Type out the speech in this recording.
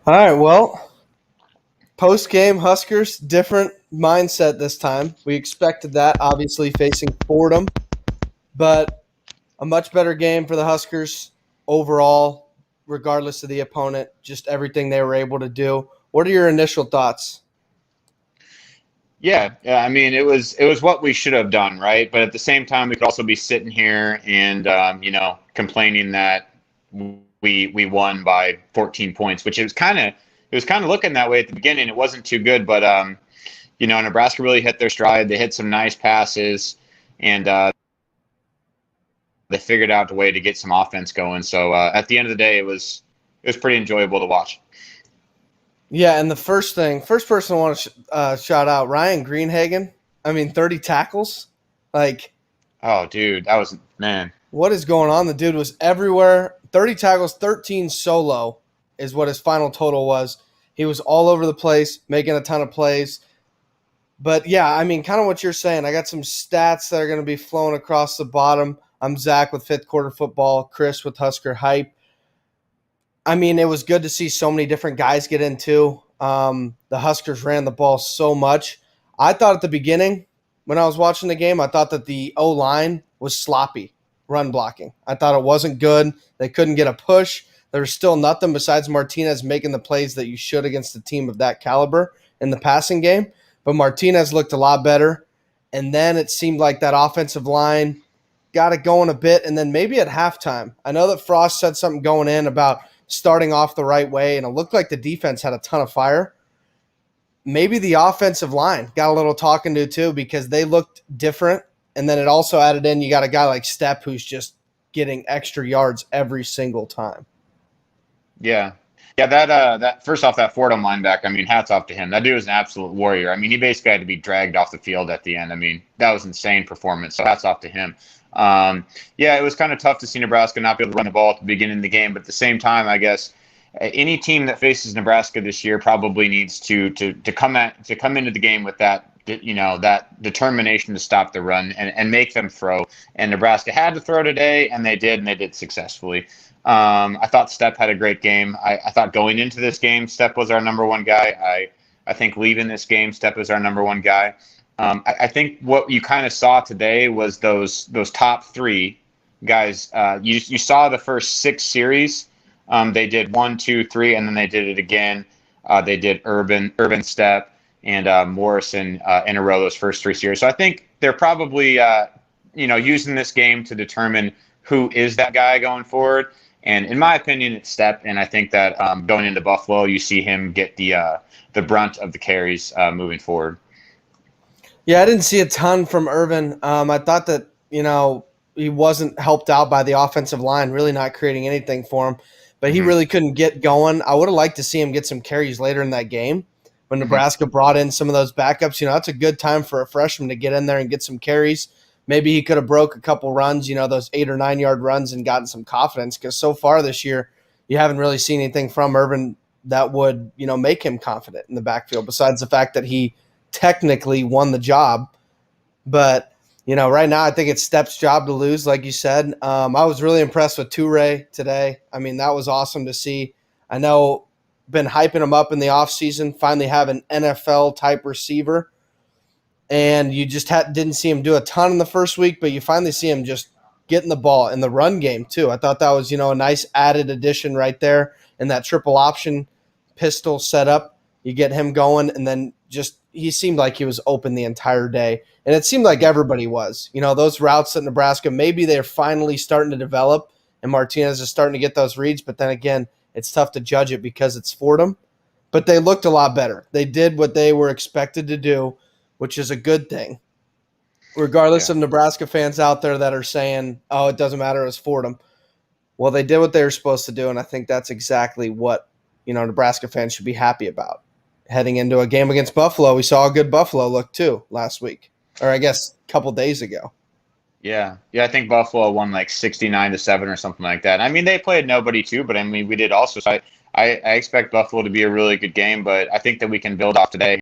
All right, well, post game Huskers, different mindset this time. We expected that, obviously, facing Fordham, but a much better game for the Huskers overall, regardless of the opponent, just everything they were able to do. What are your initial thoughts? Yeah. I mean, it was what we should have done, right? But at the same time, we could also be sitting here and complaining that we won by 14 points, which it was kind of looking that way at the beginning. It wasn't too good, but Nebraska really hit their stride. They hit some nice passes, and they figured out a way to get some offense going. So at the end of the day, it was pretty enjoyable to watch. Yeah, and the first person I want to shout out, Ryan Greenhagen. I mean, 30 tackles. Like, Oh, dude, that was man. what is going on? The dude was everywhere. 30 tackles, 13 solo is what his final total was. He was all over the place, making a ton of plays. But yeah, I mean, kind of what you're saying. I got some stats that are going to be flowing across the bottom. I'm Zach with Fifth Quarter Football, Chris with Husker Hype. I mean, it was good to see so many different guys get into. The Huskers ran the ball so much. I thought at the beginning, when I was watching the game, I thought that the O line was sloppy run blocking. I thought it wasn't good. They couldn't get a push. There was still nothing besides Martinez making the plays that you should against a team of that caliber in the passing game. But Martinez looked a lot better. And then it seemed like that offensive line got it going a bit. And then maybe at halftime, I know that Frost said something going in about starting off the right way, and it looked like the defense had a ton of fire. Maybe the offensive line got a little talking to too because they looked different. And then it also added in you got a guy like Stepp who's just getting extra yards every single time. Yeah. Yeah, that first off, that Fordham linebacker, I mean, hats off to him. That dude was an absolute warrior. I mean, he basically had to be dragged off the field at the end. I mean, that was insane performance. So hats off to him. Yeah, it was kind of tough to see Nebraska not be able to run the ball at the beginning of the game, but at the same time, I guess any team that faces Nebraska this year probably needs to come into the game with that determination to stop the run and make them throw. And Nebraska had to throw today, and they did successfully. I thought Stepp had a great game. I thought going into this game, Stepp was our number one guy. I think leaving this game, Stepp is our number one guy. I think what you kind of saw today was those top three guys. You saw the first six series. They did one, two, three, and then they did it again. They did Urban Stepp, and Morrison in a row those first three series. So I think they're probably using this game to determine who is that guy going forward. And in my opinion, it's Stepp. And I think that going into Buffalo, you see him get the brunt of the carries moving forward. Yeah, I didn't see a ton from Irvin. I thought that, he wasn't helped out by the offensive line, really not creating anything for him. But he Hmm. really couldn't get going. I would have liked to see him get some carries later in that game when Hmm. Nebraska brought in some of those backups. That's a good time for a freshman to get in there and get some carries. Maybe he could have broke a couple runs, those 8 or 9 yard runs and gotten some confidence because so far this year you haven't really seen anything from Irvin that would, make him confident in the backfield besides the fact that he technically won the job. But, right now I think it's Stepp's job to lose, like you said. I was really impressed with Toure today. I mean, that was awesome to see. I know been hyping him up in the offseason, finally have an NFL type receiver. And you just didn't see him do a ton in the first week, but you finally see him just getting the ball in the run game too. I thought that was, a nice added addition right there in that triple option pistol setup. You get him going, and then just he seemed like he was open the entire day. And it seemed like everybody was. Those routes that Nebraska, maybe they're finally starting to develop, and Martinez is starting to get those reads. But then again, it's tough to judge it because it's Fordham. But they looked a lot better. They did what they were expected to do, which is a good thing. Regardless Yeah. of Nebraska fans out there that are saying, oh, it doesn't matter, it's Fordham. Well, they did what they were supposed to do, and I think that's exactly what, Nebraska fans should be happy about. Heading into a game against Buffalo, we saw a good Buffalo look too last week, or I guess a couple days ago. Yeah. Yeah. I think Buffalo won like 69-7 or something like that. I mean, they played nobody too, but I mean, we did also. So I expect Buffalo to be a really good game, but I think that we can build off today.